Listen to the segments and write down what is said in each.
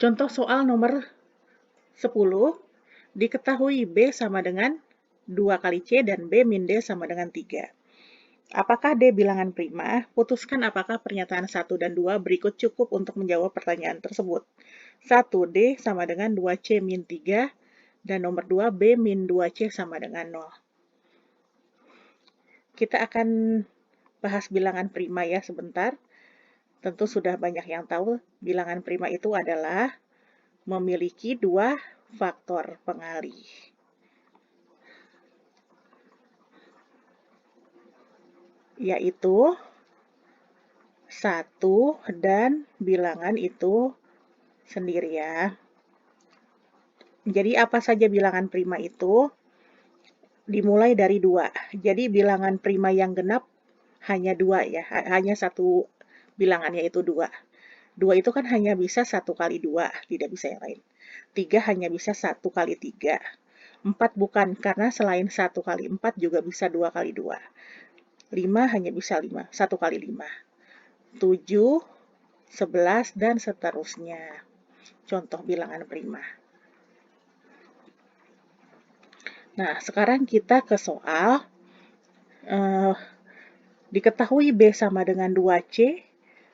Contoh soal nomor 10, diketahui B sama dengan 2 kali C dan B min D sama dengan 3. Apakah D bilangan prima? Putuskan apakah pernyataan 1 dan 2 berikut cukup untuk menjawab pertanyaan tersebut. 1. D sama dengan 2C min 3, dan nomor 2 B min 2C sama dengan 0. Kita akan bahas bilangan prima ya sebentar. Tentu sudah banyak yang tahu bilangan prima itu adalah memiliki 2 faktor pengali. Yaitu 1 dan bilangan itu sendiri ya. Jadi apa saja bilangan prima itu? Dimulai dari 2. Jadi bilangan prima yang genap hanya 2 ya, hanya satu bilangan yaitu 2. 2 itu kan hanya bisa 1 kali 2, tidak bisa yang lain. 3 hanya bisa 1 kali 3. 4 bukan, karena selain 1 kali 4 juga bisa 2 kali 2. 5 hanya bisa 1 kali 5. 7, 11, dan seterusnya. Contoh bilangan prima. Nah, sekarang kita ke soal. Diketahui B sama dengan 2C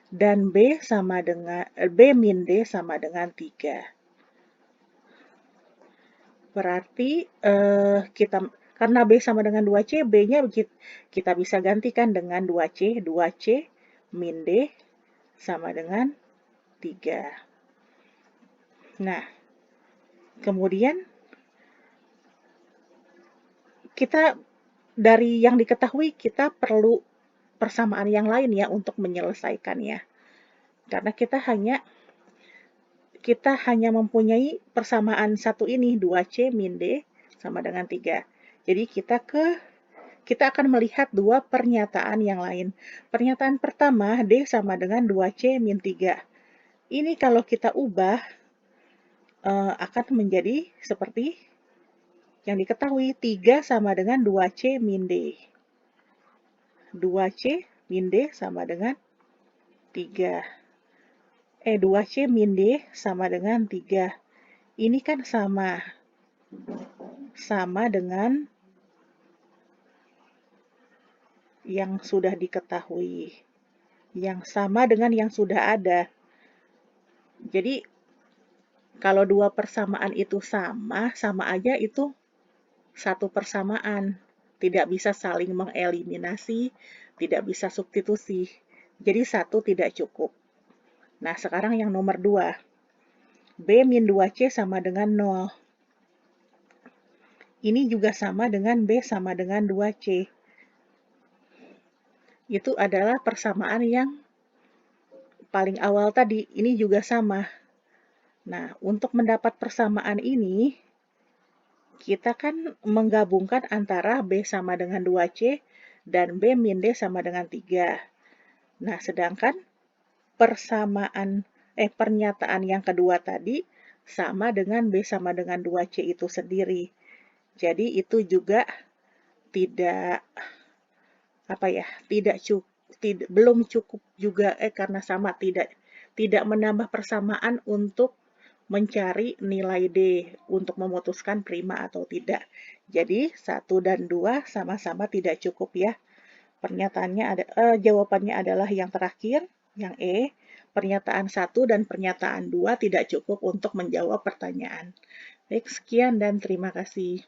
dan B min D sama dengan 3. Berarti karena B sama dengan 2C, B-nya kita bisa gantikan dengan 2C. 2C min D sama dengan 3. Nah, kemudian kita dari yang diketahui kita perlu persamaan yang lain ya untuk menyelesaikannya. Karena kita hanya mempunyai persamaan satu ini, 2C min D sama dengan 3. Jadi kita akan melihat 2 pernyataan yang lain. Pernyataan pertama, D sama dengan 2C min 3. Ini kalau kita ubah, akan menjadi seperti yang diketahui, 3 sama dengan 2C min D. 2C min D sama dengan 3. 2C min D sama dengan 3. Ini kan sama dengan yang sudah diketahui. Yang sama dengan yang sudah ada. Jadi, kalau 2 persamaan itu sama aja itu satu persamaan. Tidak bisa saling mengeliminasi, tidak bisa substitusi. Jadi, 1 tidak cukup. Nah, sekarang yang nomor 2. B min 2C sama dengan 0. Ini juga sama dengan B sama dengan 2C. Itu adalah persamaan yang paling awal tadi. Ini juga sama. Nah, untuk mendapat persamaan ini, kita kan menggabungkan antara B sama dengan 2C dan B min D sama dengan 3. Nah, sedangkan pernyataan yang kedua tadi sama dengan B sama dengan 2C itu sendiri. Jadi itu juga belum cukup juga karena sama tidak menambah persamaan untuk mencari nilai D untuk memutuskan prima atau tidak. Jadi 1 dan 2 sama-sama tidak cukup ya. Jawabannya adalah yang terakhir, yang E. Pernyataan 1 dan pernyataan 2 tidak cukup untuk menjawab pertanyaan. Baik, sekian dan terima kasih.